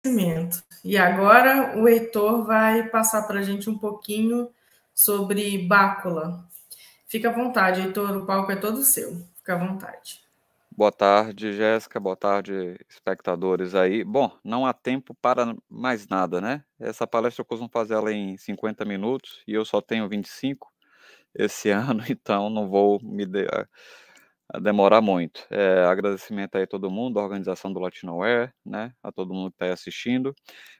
conhecimento. E agora o Heitor vai passar para a gente um pouquinho sobre Bácula. Fica à vontade, Heitor, o palco é todo seu. Fica à vontade. Boa tarde, Jéssica. Boa tarde, espectadores aí. Bom, não há tempo para mais nada, né? Essa palestra eu costumo fazer ela em 50 minutos e eu só tenho 25 esse ano, então não vou a demorar muito. Agradecimento aí a todo mundo, a organização do Latinoware, né? A todo mundo que está aí assistindo.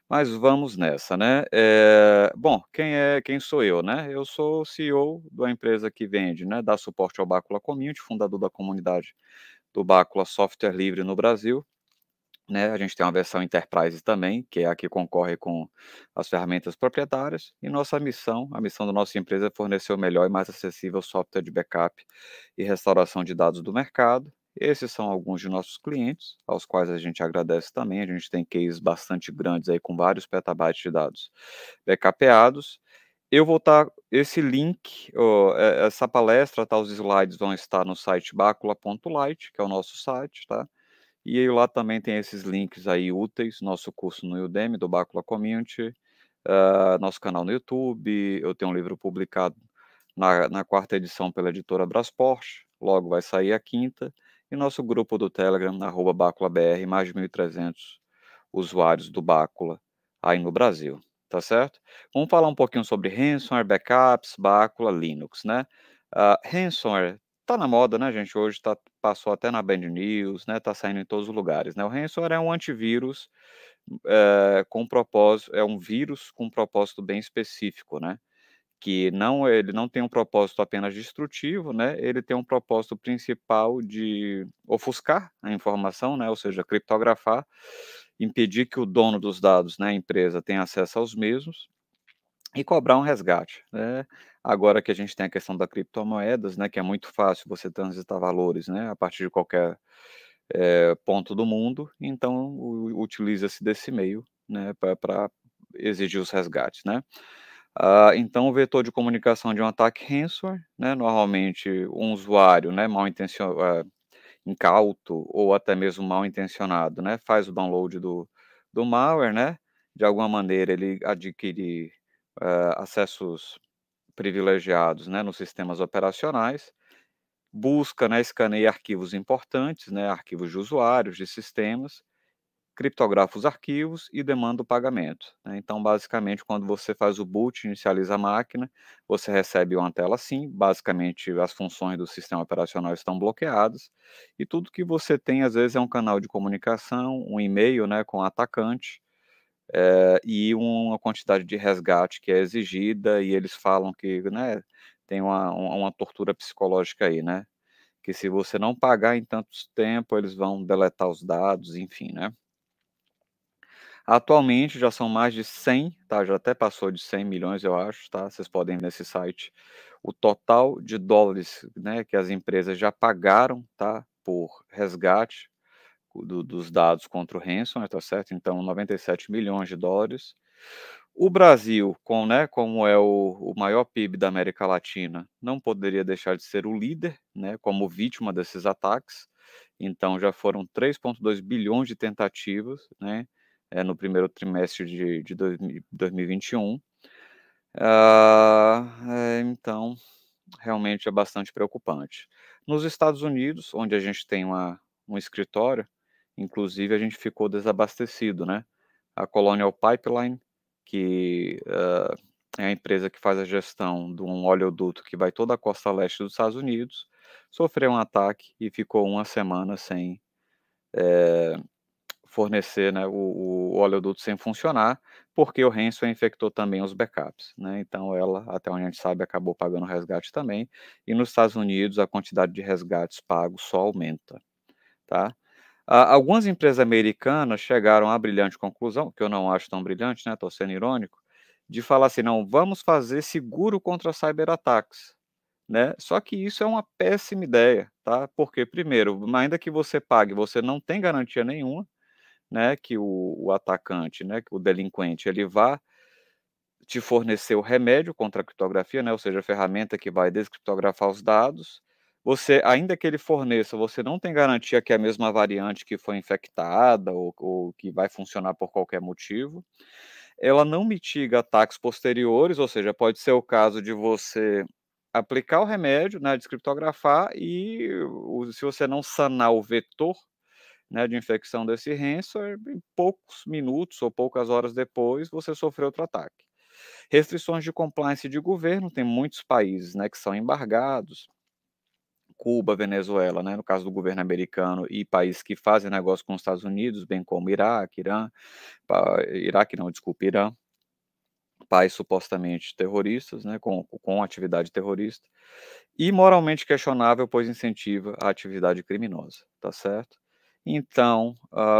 Mas vamos nessa, né? Bom, quem sou eu, né? Eu sou o CEO de uma empresa que vende, né? Dá suporte ao Bácula Community, fundador da comunidade do Bácula Software Livre no Brasil, né? A gente tem uma versão Enterprise também, que é a que concorre com as ferramentas proprietárias, e a missão da nossa empresa é fornecer o melhor e mais acessível software de backup e restauração de dados do mercado. Esses são alguns de nossos clientes, aos quais a gente agradece também. A gente tem cases bastante grandes aí com vários petabytes de dados backupeados. Eu vou estar esse link, essa palestra, tá, os slides vão estar no site bacula.light, que é o nosso site, tá? E aí lá também tem esses links aí úteis, nosso curso no Udemy, do Bacula Community, nosso canal no YouTube, eu tenho um livro publicado na quarta edição pela editora Brasport, logo vai sair a quinta, e nosso grupo do Telegram, @BáculaBR, mais de 1.300 usuários do Bácula aí no Brasil, tá certo? Vamos falar um pouquinho sobre ransomware, backups, Bácula, Linux, né? Ransomware tá na moda, né, gente? Hoje passou até na Band News, né? Tá saindo em todos os lugares, né? O ransomware é um antivírus com propósito, é um vírus com um propósito bem específico, né? Ele não tem um propósito apenas destrutivo, né? Ele tem um propósito principal de ofuscar a informação, né? Ou seja, criptografar, impedir que o dono dos dados, né, a empresa, tenha acesso aos mesmos e cobrar um resgate, né? Agora que a gente tem a questão da criptomoedas, né, que é muito fácil você transitar valores, né, a partir de qualquer ponto do mundo, então utiliza-se desse meio, né, para exigir os resgates, né? Então o vetor de comunicação de um ataque ransomware, né, normalmente um usuário, né, incauto ou até mesmo mal intencionado, né, faz o download do malware, né, de alguma maneira ele adquire acessos privilegiados, né, nos sistemas operacionais, busca, né, escaneia arquivos importantes, né, arquivos de usuários, de sistemas, criptografa os arquivos e demanda o pagamento, né. Então, basicamente, quando você faz o boot, inicializa a máquina, você recebe uma tela assim, basicamente as funções do sistema operacional estão bloqueadas, e tudo que você tem, às vezes, é um canal de comunicação, um e-mail, né, com o atacante, e uma quantidade de resgate que é exigida, e eles falam que, né, tem uma tortura psicológica aí, né, que se você não pagar em tanto tempo, eles vão deletar os dados, enfim, né. Atualmente já são mais de 100, tá, já até passou de 100 milhões eu acho, tá, vocês podem ver nesse site, o total de dólares, né, que as empresas já pagaram, tá, por resgate dos dados contra o ransomware, tá certo? Então 97 milhões de dólares. O Brasil, né, como é o maior PIB da América Latina, não poderia deixar de ser o líder, né, como vítima desses ataques. Então já foram 3,2 bilhões de tentativas, né, no primeiro trimestre de 2021. Então, realmente é bastante preocupante. Nos Estados Unidos, onde a gente tem um escritório, inclusive a gente ficou desabastecido, né. A Colonial Pipeline, que, é a empresa que faz a gestão de um oleoduto que vai toda a costa leste dos Estados Unidos, sofreu um ataque e ficou uma semana sem, fornecer, né, o oleoduto sem funcionar, porque o ransomware infectou também os backups, né, então ela, até onde a gente sabe, acabou pagando resgate também, e nos Estados Unidos a quantidade de resgates pagos só aumenta, tá. Algumas empresas americanas chegaram à brilhante conclusão, que eu não acho tão brilhante, né, estou sendo irônico, de falar assim: "Não, vamos fazer seguro contra cyberataques", né. Só que isso é uma péssima ideia, tá, porque primeiro, ainda que você pague, você não tem garantia nenhuma, né, que o atacante, né, que o delinquente, ele vá te fornecer o remédio contra a criptografia, né, ou seja, a ferramenta que vai descriptografar os dados. você, ainda que ele forneça, você não tem garantia que é a mesma variante que foi infectada ou que vai funcionar por qualquer motivo. Ela não mitiga ataques posteriores, ou seja, pode ser o caso de você aplicar o remédio, né, descriptografar e se você não sanar o vetor, né, de infecção desse ransomware, em poucos minutos ou poucas horas depois, você sofreu outro ataque. Restrições de compliance de governo, tem muitos países, né, que são embargados, Cuba, Venezuela, né, no caso do governo americano, e países que fazem negócio com os Estados Unidos, bem como Iraque, Irã, Iraque não, desculpe, Irã, países supostamente terroristas, né, com atividade terrorista, e moralmente questionável, pois incentiva a atividade criminosa, tá certo? Então,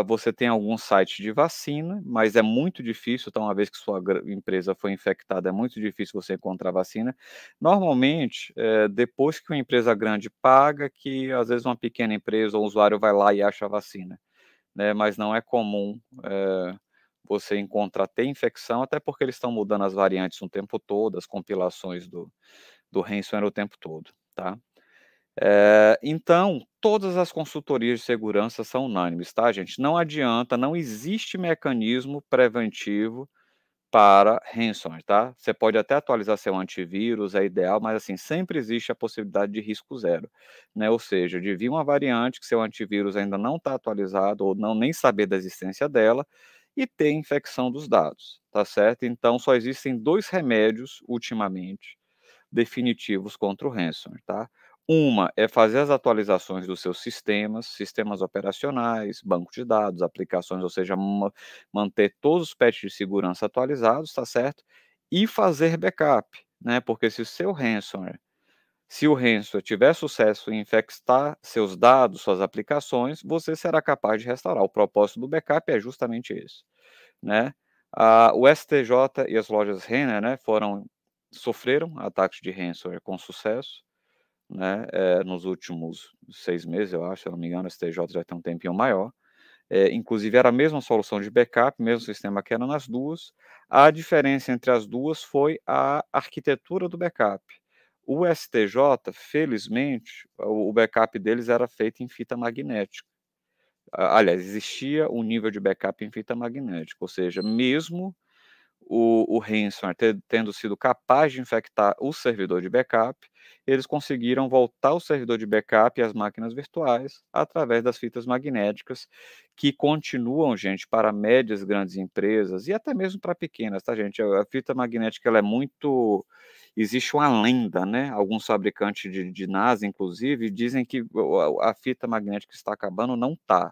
você tem alguns sites de vacina, mas é muito difícil, então uma vez que sua empresa foi infectada, é muito difícil você encontrar vacina. Normalmente, depois que uma empresa grande paga, que às vezes uma pequena empresa ou usuário vai lá e acha a vacina, né, mas não é comum, você encontrar ter infecção, até porque eles estão mudando as variantes o tempo todo, as compilações do ransomware o tempo todo, tá? Então, todas as consultorias de segurança são unânimes, tá, gente? Não adianta, não existe mecanismo preventivo para ransomware, tá? Você pode até atualizar seu antivírus, é ideal, mas assim, sempre existe a possibilidade de risco zero, né? Ou seja, de vir uma variante que seu antivírus ainda não está atualizado ou não nem saber da existência dela e ter infecção dos dados, tá certo? Então, só existem 2 remédios ultimamente definitivos contra o ransomware, tá? Uma é fazer as atualizações dos seus sistemas operacionais, banco de dados, aplicações, ou seja, manter todos os patches de segurança atualizados, tá certo? E fazer backup, né? Porque se o ransomware tiver sucesso em infectar seus dados, suas aplicações, você será capaz de restaurar. O propósito do backup é justamente esse, né? O STJ e as lojas Renner, né, sofreram ataques de ransomware com sucesso, né, nos últimos 6 meses, eu acho, se eu não me engano, o STJ já tem um tempinho maior. Inclusive era a mesma solução de backup, mesmo sistema que era nas 2. A diferença entre as 2 foi a arquitetura do backup. O STJ, felizmente, o backup deles era feito em fita magnética. Aliás, existia um nível de backup em fita magnética, ou seja, mesmo o ransomware tendo sido capaz de infectar o servidor de backup, eles conseguiram voltar o servidor de backup e as máquinas virtuais através das fitas magnéticas, que continuam, gente, para médias, grandes empresas e até mesmo para pequenas, tá, gente? A fita magnética, ela é muito existe uma lenda, né, alguns fabricantes de NAS, inclusive, dizem que a fita magnética está acabando, não está.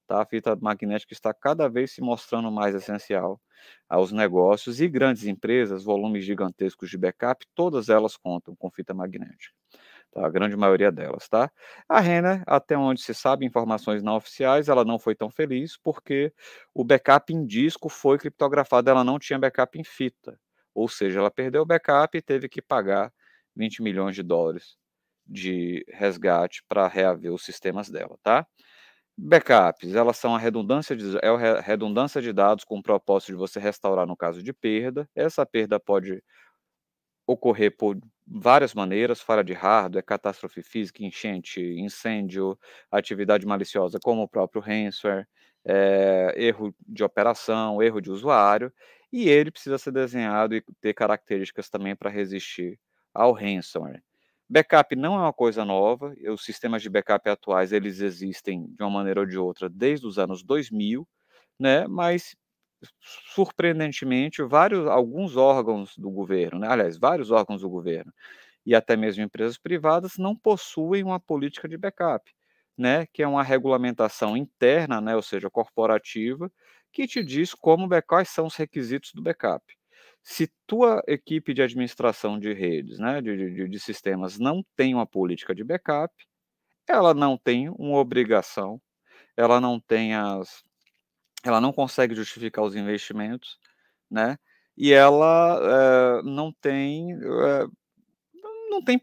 Tá, a fita magnética está cada vez se mostrando mais essencial aos negócios e grandes empresas, volumes gigantescos de backup, todas elas contam com fita magnética, tá, a grande maioria delas, tá. A Renner, até onde se sabe, informações não oficiais, ela não foi tão feliz, porque o backup em disco foi criptografado, ela não tinha backup em fita, ou seja, ela perdeu o backup e teve que pagar $20 milhões de resgate para reaver os sistemas dela, tá. Backups, elas são a redundância de dados com o propósito de você restaurar no caso de perda. Essa perda pode ocorrer por várias maneiras, falha de hardware, catástrofe física, enchente, incêndio, atividade maliciosa como o próprio ransomware, erro de operação, erro de usuário, e ele precisa ser desenhado e ter características também para resistir ao ransomware. Backup não é uma coisa nova, os sistemas de backup atuais, eles existem de uma maneira ou de outra desde os anos 2000, né, mas surpreendentemente alguns órgãos do governo, né, aliás, vários órgãos do governo e até mesmo empresas privadas não possuem uma política de backup, né, que é uma regulamentação interna, né, ou seja, corporativa, que te diz quais são os requisitos do backup. Se tua equipe de administração de redes, né, de sistemas não tem uma política de backup, ela não tem uma obrigação, ela não tem ela não consegue justificar os investimentos, né, e ela, não tem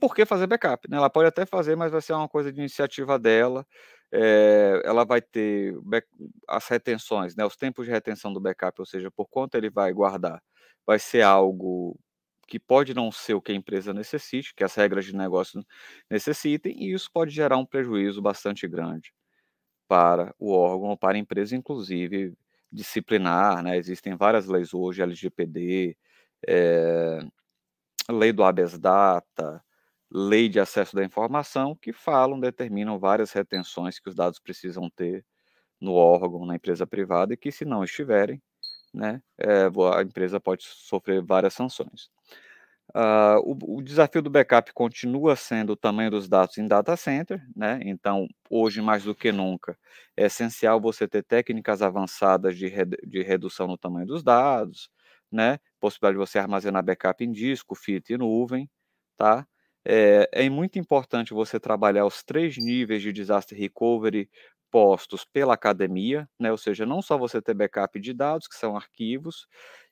por que fazer backup, né, ela pode até fazer, mas vai ser uma coisa de iniciativa dela, ela vai ter as retenções, né, os tempos de retenção do backup, ou seja, por quanto ele vai guardar, vai ser algo que pode não ser o que a empresa necessite, que as regras de negócio necessitem, e isso pode gerar um prejuízo bastante grande para o órgão ou para a empresa, inclusive disciplinar, né? Existem várias leis hoje, LGPD, lei do habeas data, lei de acesso da informação, que determinam várias retenções que os dados precisam ter no órgão, na empresa privada, e que, se não estiverem, né, a empresa pode sofrer várias sanções. O desafio do backup continua sendo o tamanho dos dados em data center, né? Então, hoje mais do que nunca, é essencial você ter técnicas avançadas de redução no tamanho dos dados, né? Possibilidade de você armazenar backup em disco, fita e nuvem, tá? É muito importante você trabalhar os 3 níveis de disaster recovery postos pela academia, né? Ou seja, não só você ter backup de dados, que são arquivos,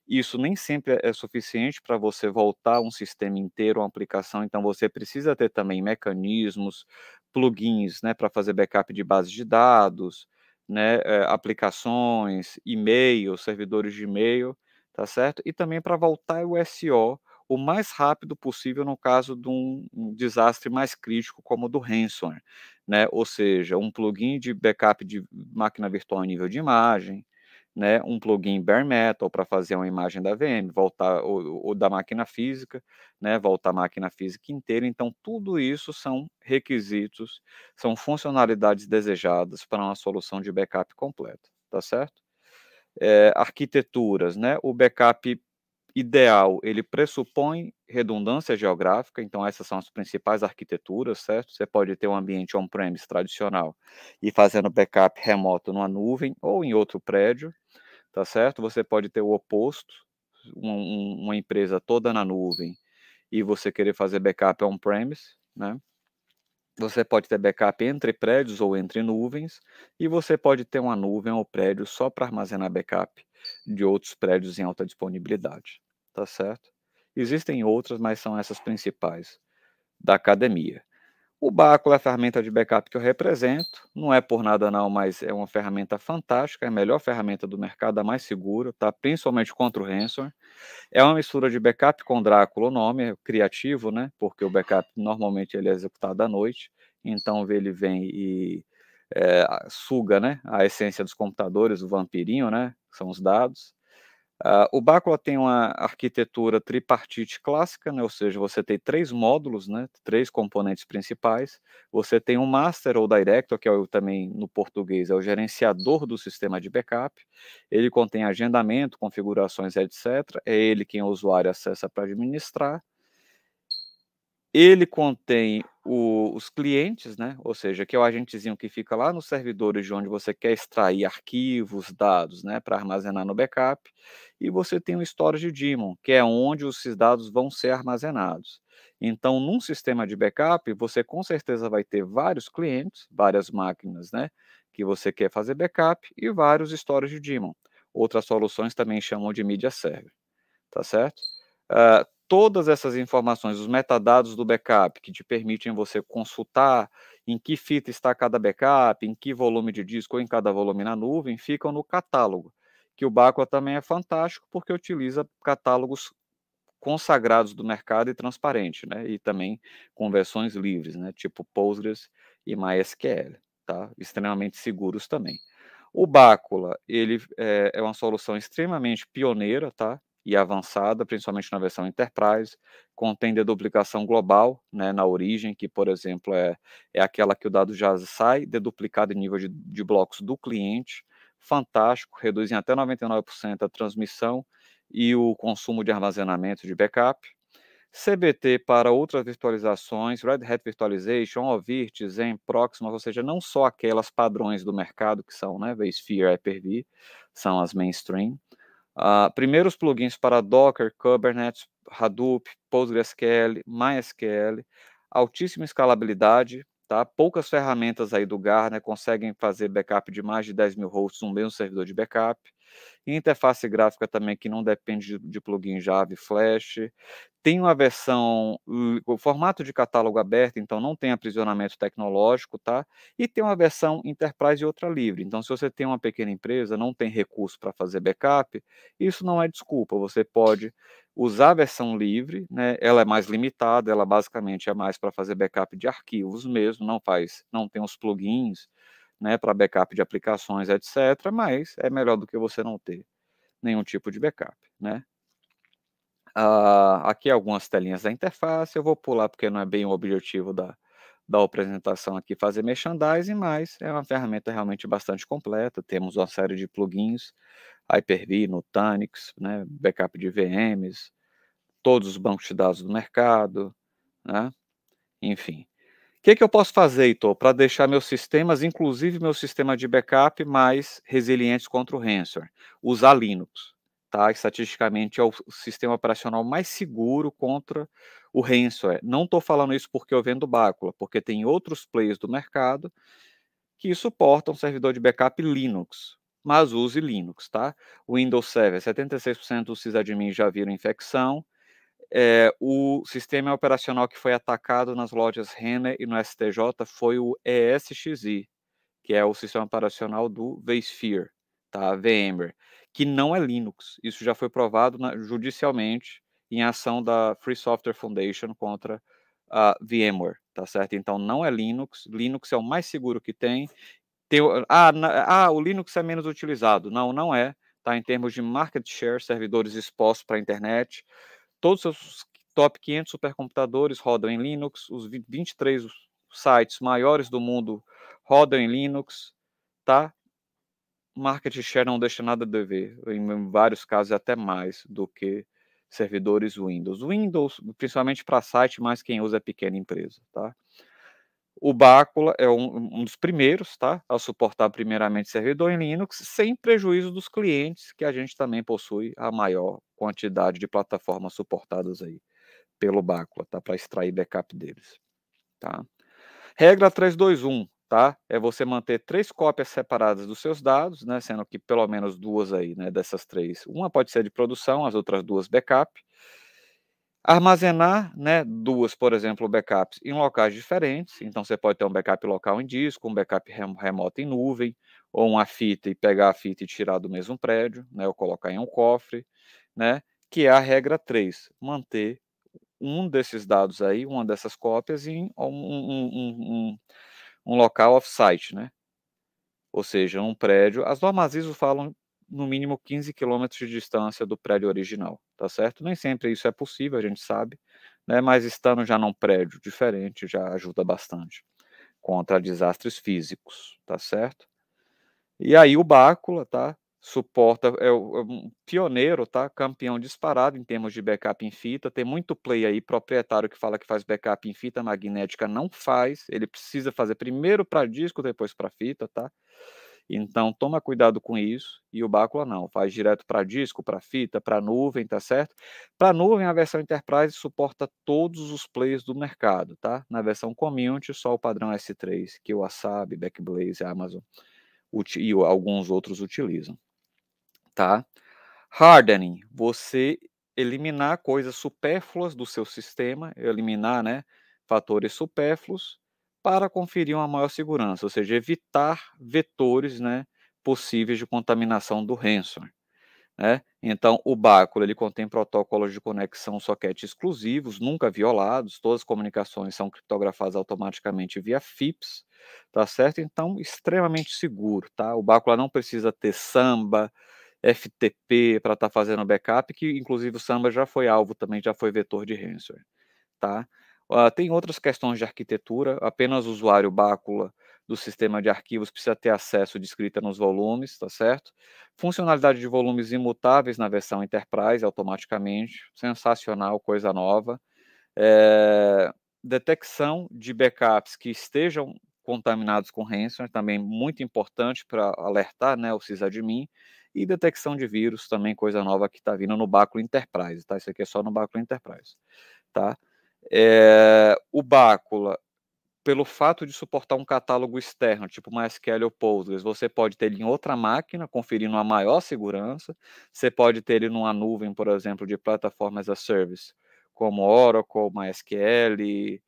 isso nem sempre é suficiente para você voltar um sistema inteiro, uma aplicação, então você precisa ter também mecanismos, plugins, né, para fazer backup de bases de dados, né, aplicações, e-mail, servidores de e-mail, tá certo? E também para voltar o SO o mais rápido possível no caso de um desastre mais crítico como o do ransomware, né, ou seja, um plugin de backup de máquina virtual em nível de imagem, né, um plugin bare metal para fazer uma imagem da VM, voltar ou da máquina física, né, voltar a máquina física inteira. Então, tudo isso são requisitos, são funcionalidades desejadas para uma solução de backup completa, tá certo? Arquiteturas, né, o backup ideal, ele pressupõe redundância geográfica, então essas são as principais arquiteturas, certo? Você pode ter um ambiente on-premise tradicional e fazendo backup remoto numa nuvem ou em outro prédio, tá certo? Você pode ter o oposto, uma empresa toda na nuvem e você querer fazer backup on-premise, né? Você pode ter backup entre prédios ou entre nuvens, e você pode ter uma nuvem ou prédio só para armazenar backup de outros prédios em alta disponibilidade, tá certo? Existem outras, mas são essas principais da academia. O Báculo é a ferramenta de backup que eu represento, não é por nada não, mas é uma ferramenta fantástica, é a melhor ferramenta do mercado, a mais segura, tá? Principalmente contra o ransomware. É uma mistura de backup com Drácula, o nome é criativo, né? Porque o backup normalmente ele é executado à noite, então ele vem e suga, né, a essência dos computadores, o vampirinho, né? Que são os dados. O Bácula tem uma arquitetura tripartite clássica, né, ou seja, você tem 3 módulos, né, 3 componentes principais. Você tem um master ou director, que é também no português, é o gerenciador do sistema de backup. Ele contém agendamento, configurações, etc. É ele quem o usuário acessa para administrar. Ele contém os clientes, né, ou seja, que é o agentezinho que fica lá nos servidores de onde você quer extrair arquivos, dados, né, para armazenar no backup, e você tem o storage daemon, que é onde esses dados vão ser armazenados. Então, num sistema de backup, você com certeza vai ter vários clientes, várias máquinas, né, que você quer fazer backup, e vários storage daemon. Outras soluções também chamam de media server, tá certo? Todas essas informações, os metadados do backup, que te permitem você consultar em que fita está cada backup, em que volume de disco ou em cada volume na nuvem, ficam no catálogo, que o Bacua também é fantástico porque utiliza catálogos consagrados do mercado e transparente, né? E também com versões livres, né? Tipo Postgres e MySQL, tá? Extremamente seguros também. O Bácula, ele é uma solução extremamente pioneira, tá? E avançada, principalmente na versão Enterprise, contém deduplicação global, né, na origem, que, por exemplo, é aquela que o dado já sai deduplicado em nível de blocos do cliente, fantástico, reduz em até 99% a transmissão e o consumo de armazenamento de backup. CBT para outras virtualizações, Red Hat Virtualization, OVIRT, Zen, Proxmox, ou seja, não só aquelas padrões do mercado que são, né, vSphere, Hyper-V, são as mainstream. Primeiros plugins para Docker, Kubernetes, Hadoop, PostgreSQL, MySQL, altíssima escalabilidade, tá? Poucas ferramentas aí do Gartner conseguem fazer backup de mais de 10.000 hosts no mesmo servidor de backup. Interface gráfica também que não depende de plugin Java e Flash. Tem uma versão, o formato de catálogo aberto, então não tem aprisionamento tecnológico, tá? E tem uma versão Enterprise e outra livre. Então, se você tem uma pequena empresa, não tem recurso para fazer backup, isso não é desculpa. Você pode usar a versão livre, né? Ela é mais limitada, ela basicamente é mais para fazer backup de arquivos mesmo, não tem os plugins, né, para backup de aplicações, etc. Mas é melhor do que você não ter nenhum tipo de backup, né? Aqui algumas telinhas da interface, eu vou pular porque não é bem o objetivo da apresentação aqui fazer merchandising, mas é uma ferramenta realmente bastante completa. Temos uma série de plugins, Hyper-V, Nutanix, né, backup de VMs, todos os bancos de dados do mercado, né, enfim. O que eu posso fazer, Heitor, para deixar meus sistemas, inclusive meu sistema de backup, mais resilientes contra o ransomware? Usar Linux, tá? Estatisticamente é o sistema operacional mais seguro contra o ransomware. Não estou falando isso porque eu vendo Bacula, porque tem outros players do mercado que suportam servidor de backup Linux, mas use Linux, tá? Windows Server, 76% dos sysadmins já viram infecção. O sistema operacional que foi atacado nas lojas Renner e no STJ foi o ESXi, que é o sistema operacional do vSphere, tá? VMware, que não é Linux. Isso já foi provado judicialmente em ação da Free Software Foundation contra a VMware, tá certo? Então não é Linux. Linux é o mais seguro que tem. O Linux é menos utilizado. Não, não é. Tá? Em termos de market share, servidores expostos para a internet, todos os top 500 supercomputadores rodam em Linux, os 23 sites maiores do mundo rodam em Linux, tá? Market share não deixa nada a dever, em vários casos até mais do que servidores Windows. Windows, principalmente para site, mais quem usa é pequena empresa, tá? O Bacula é um dos primeiros, tá? A suportar primeiramente servidor em Linux, sem prejuízo dos clientes, que a gente também possui a maior quantidade de plataformas suportadas aí pelo Bacula, tá? Para extrair backup deles, tá? Regra 321, tá? É você manter 3 cópias separadas dos seus dados, né? Sendo que pelo menos 2 aí, né? Dessas 3. Uma pode ser de produção, as outras 2 backup. Armazenar, né, 2, por exemplo, backups em locais diferentes. Então você pode ter um backup local em disco, um backup remoto em nuvem, ou uma fita e pegar a fita e tirar do mesmo prédio, né, ou colocar em um cofre, né, que é a regra 3, manter um desses dados aí, uma dessas cópias em um local off-site, né? Ou seja, um prédio. As normas ISO falam no mínimo 15 quilômetros de distância do prédio original, tá certo? Nem sempre isso é possível, a gente sabe, né? Mas estando já num prédio diferente já ajuda bastante contra desastres físicos, tá certo? E aí o Bacula, tá? Suporta, é um pioneiro, tá? Campeão disparado em termos de backup em fita. Tem muito play aí, proprietário, que fala que faz backup em fita magnética, não faz. Ele precisa fazer primeiro para disco, depois para fita, tá? Então toma cuidado com isso. E o Bacula não, faz direto para disco, para fita, para nuvem, tá certo? Para nuvem, a versão Enterprise suporta todos os players do mercado, tá? Na versão Community, só o padrão S3, que o Wasabi, Backblaze, Amazon e alguns outros utilizam, tá? Hardening, você eliminar coisas supérfluas do seu sistema, eliminar, né, fatores supérfluos para conferir uma maior segurança, ou seja, evitar vetores, né, possíveis de contaminação do ransomware, né? Então, o Bacula, ele contém protocolos de conexão socket exclusivos, nunca violados, todas as comunicações são criptografadas automaticamente via FIPS, tá certo? Então, extremamente seguro, tá? O Bacula não precisa ter Samba, FTP para estar fazendo backup, que inclusive o Samba já foi alvo também, já foi vetor de ransomware, tá? Tem outras questões de arquitetura, apenas o usuário Bacula do sistema de arquivos precisa ter acesso de escrita nos volumes, tá certo? Funcionalidade de volumes imutáveis na versão Enterprise automaticamente, sensacional, coisa nova. Detecção de backups que estejam contaminados com ransomware, também muito importante para alertar, né, o sysadmin. E detecção de vírus, também coisa nova que está vindo no Bacula Enterprise, tá? Isso aqui é só no Bacula Enterprise, tá? O Bacula pelo fato de suportar um catálogo externo, tipo MySQL ou Postgres, você pode ter ele em outra máquina, conferindo uma maior segurança. Você pode ter ele numa nuvem, por exemplo, de plataformas as a service, como Oracle, MySQL,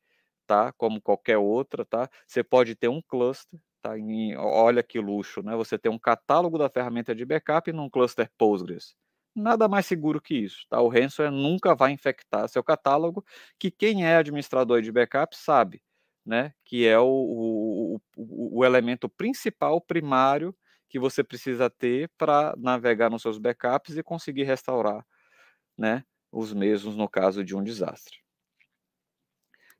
tá? Como qualquer outra, tá? Você pode ter um cluster, tá? Olha que luxo, né? Você tem um catálogo da ferramenta de backup num cluster Postgres. Nada mais seguro que isso, tá? O ransomware nunca vai infectar seu catálogo, que quem é administrador de backup sabe, né? Que é o elemento principal, primário, que você precisa ter para navegar nos seus backups e conseguir restaurar, né? Os mesmos no caso de um desastre.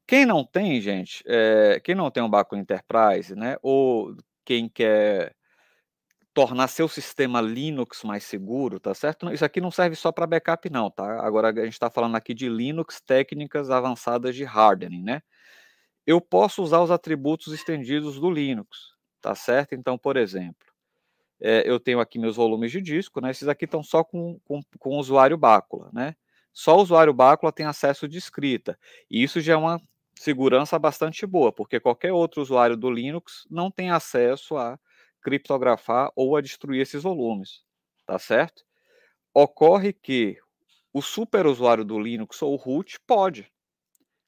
Quem não tem, gente, quem não tem um backup Enterprise, né, ou quem quer tornar seu sistema Linux mais seguro, tá certo? Isso aqui não serve só para backup não, tá? Agora a gente está falando aqui de Linux, técnicas avançadas de hardening, né? Eu posso usar os atributos estendidos do Linux, tá certo? Então, por exemplo, eu tenho aqui meus volumes de disco, né? Esses aqui estão só com o usuário Bacula, né? Só o usuário Bacula tem acesso de escrita. E isso já é uma segurança bastante boa, porque qualquer outro usuário do Linux não tem acesso a criptografar ou a destruir esses volumes, tá certo? Ocorre que o superusuário do Linux ou o root pode,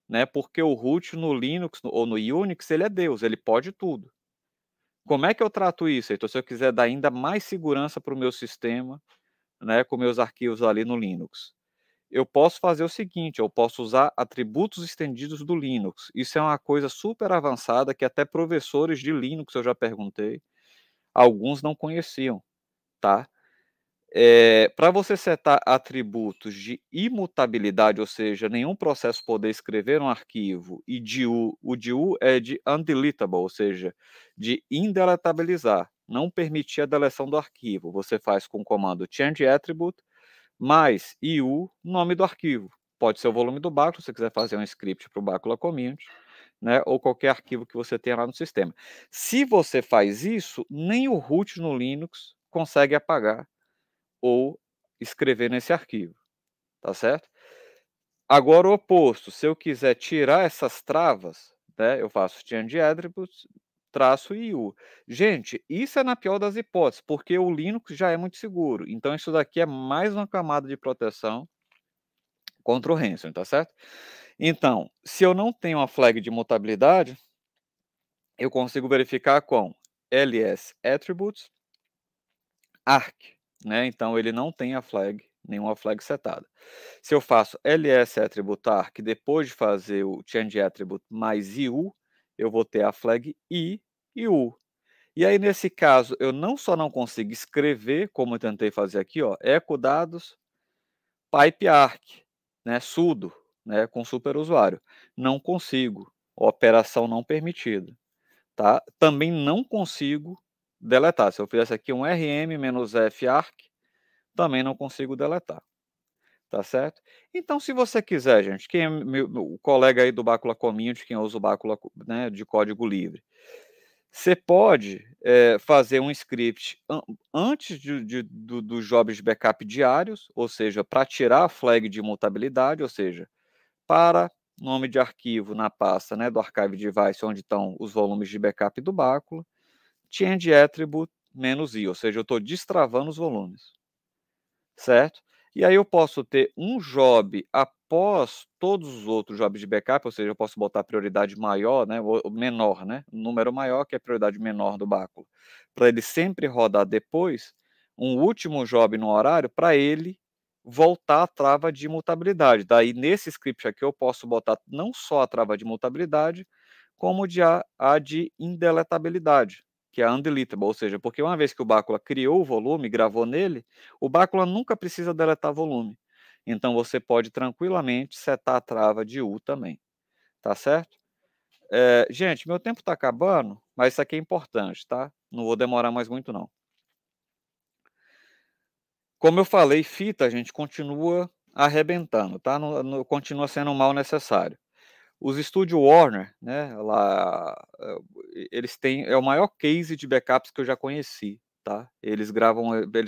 né? Porque o root no Linux ou no Unix, ele é Deus, ele pode tudo. Como é que eu trato isso? Então, se eu quiser dar ainda mais segurança para o meu sistema, né, com meus arquivos ali no Linux, eu posso fazer o seguinte, eu posso usar atributos estendidos do Linux. Isso é uma coisa super avançada que até professores de Linux eu já perguntei, alguns não conheciam, tá? Para você setar atributos de imutabilidade, ou seja, nenhum processo poder escrever um arquivo, e o de U é de undeletable, ou seja, de indeletabilizar, não permitir a deleção do arquivo. Você faz com o comando change attribute mais IU, nome do arquivo. Pode ser o volume do Bacula, se você quiser fazer um script para o Bacula Community, né, ou qualquer arquivo que você tenha lá no sistema. Se você faz isso, nem o root no Linux consegue apagar ou escrever nesse arquivo, tá certo? Agora o oposto, se eu quiser tirar essas travas, né, eu faço change attributes, traço IU. Gente, isso é na pior das hipóteses, porque o Linux já é muito seguro. Então isso daqui é mais uma camada de proteção contra o ransomware, tá certo? Então, se eu não tenho uma flag de mutabilidade, eu consigo verificar com ls attributes arc, né? Então ele não tem a flag, nenhuma flag setada. Se eu faço ls attribute arc depois de fazer o change attribute mais iu, eu vou ter a flag i e u. E aí nesse caso eu não só não consigo escrever, como eu tentei fazer aqui, ó, eco dados pipe arc, né, sudo, né, com superusuário. Não consigo, operação não permitida, tá? Também não consigo deletar. Se eu fizesse aqui um rm-f arc, também não consigo deletar, tá certo? Então, se você quiser, gente, quem é o colega aí do Bacula Community, quem usa o Bacula, né, de código livre, você pode fazer um script antes dos jobs de backup diários, ou seja, para tirar a flag de imutabilidade, ou seja, para nome de arquivo na pasta, né, do archive device, onde estão os volumes de backup do Bacula, change attribute "-i", ou seja, eu estou destravando os volumes, certo? E aí eu posso ter um job após todos os outros jobs de backup, ou seja, eu posso botar prioridade maior, né, ou menor, né, número maior que é a prioridade menor do Bacula, para ele sempre rodar depois um último job no horário para ele voltar a trava de imutabilidade. Daí nesse script aqui eu posso botar não só a trava de imutabilidade, como a de indeletabilidade, que é a undeletable, ou seja, porque uma vez que o Bacula criou o volume, gravou nele, o Bacula nunca precisa deletar volume. Então você pode tranquilamente setar a trava de U também, tá certo? Gente, meu tempo está acabando, mas isso aqui é importante, tá? Não vou demorar mais muito não. Como eu falei, fita a gente continua arrebentando, tá? Continua sendo um mal necessário. Os estúdios Warner, né, lá, eles têm o maior case de backups que eu já conheci, tá? Eles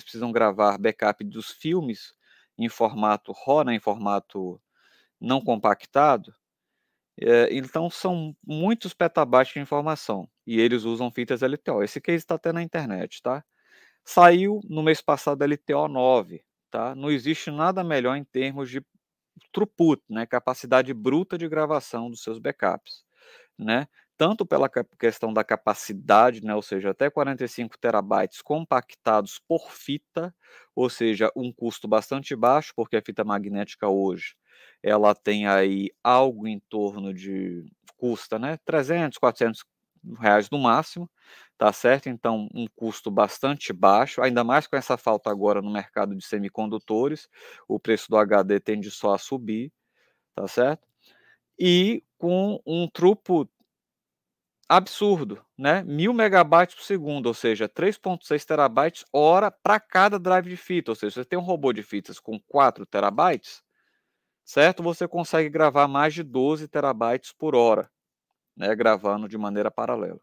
precisam gravar backup dos filmes em formato RAW, né, em formato não compactado, Então são muitos petabytes de informação, e eles usam fitas LTO. Esse case está até na internet, tá? Saiu no mês passado a LTO 9, tá? Não existe nada melhor em termos de throughput, né? Capacidade bruta de gravação dos seus backups, né? Tanto pela questão da capacidade, né? Ou seja, até 45 terabytes compactados por fita, ou seja, um custo bastante baixo, porque a fita magnética hoje ela tem aí algo em torno de custa, né? 300, 400 reais no máximo, tá certo? Então, um custo bastante baixo, ainda mais com essa falta agora no mercado de semicondutores, o preço do HD tende só a subir, tá certo? E com um throughput absurdo, né? 1000 megabytes por segundo, ou seja, 3,6 terabytes hora para cada drive de fita. Ou seja, você tem um robô de fitas com 4 terabytes, certo? Você consegue gravar mais de 12 terabytes por hora, né? Gravando de maneira paralela.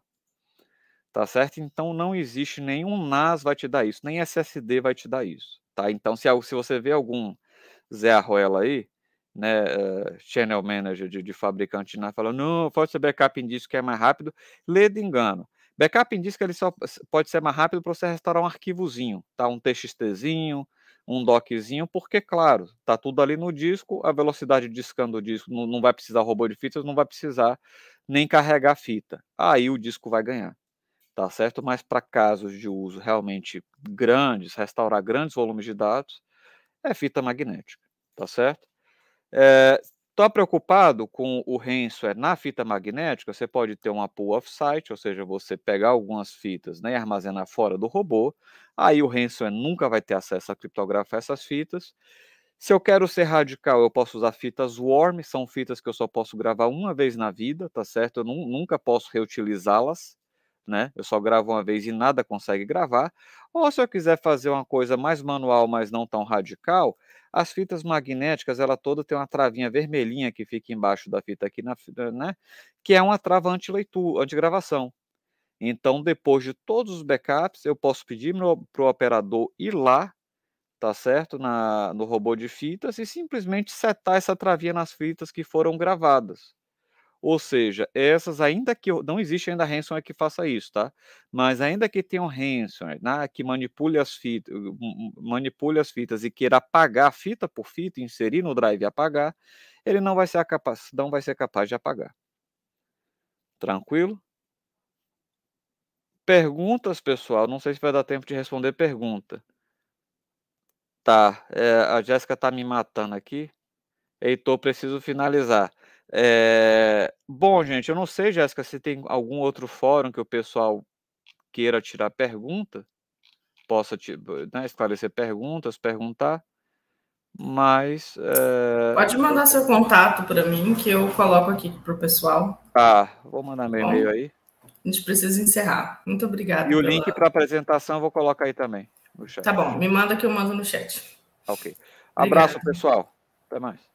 Tá certo? Então não existe nenhum NAS vai te dar isso, nem SSD vai te dar isso, tá? Então se você vê algum Zé Arruela aí, né, channel manager de fabricante de NAS falando: "Não, pode ser backup em disco que é mais rápido", lê de engano. Backup em disco ele só pode ser mais rápido para você restaurar um arquivozinho, tá? Um TXTzinho, um doczinho, porque claro, tá tudo ali no disco, a velocidade de scan do disco não vai precisar robô de fitas, não vai precisar nem carregar a fita. Aí o disco vai ganhar. Tá certo? Mas para casos de uso realmente grandes, restaurar grandes volumes de dados, é fita magnética, tá certo? Tá preocupado com o ransomware na fita magnética? Você pode ter uma pool offsite, ou seja, você pegar algumas fitas, né, e armazenar fora do robô, aí o ransomware nunca vai ter acesso a criptografar essas fitas. Se eu quero ser radical, eu posso usar fitas worm, são fitas que eu só posso gravar uma vez na vida, tá certo? Eu nunca posso reutilizá-las, né? Eu só gravo uma vez e nada consegue gravar. Ou se eu quiser fazer uma coisa mais manual, mas não tão radical, as fitas magnéticas, ela toda tem uma travinha vermelhinha que fica embaixo da fita aqui na fita, né? Que é uma trava anti-leitura, anti-gravação. Então, depois de todos os backups, eu posso pedir para o operador ir lá, tá certo? No robô de fitas e simplesmente setar essa travinha nas fitas que foram gravadas. Ou seja, essas ainda que não existe ainda ransomware que faça isso, tá? Mas ainda que tenha um ransomware, né, que manipule as fitas e queira apagar fita por fita, inserir no drive e apagar, ele não vai ser capaz de apagar. Tranquilo? Perguntas, pessoal? Não sei se vai dar tempo de responder pergunta. Tá, a Jéssica tá me matando aqui. Heitor, preciso finalizar. Bom, gente, eu não sei, Jéssica, se tem algum outro fórum que o pessoal queira tirar pergunta, possa né, esclarecer perguntas, perguntar, mas... Pode mandar seu contato para mim, que eu coloco aqui para o pessoal. Vou mandar meu Tá e-mail bom? aí. A gente precisa encerrar. Muito E obrigada o link pela. para apresentação eu vou colocar aí também, no chat. Tá bom, me manda que eu mando no chat. Ok. Abraço, Obrigada. pessoal. Até mais.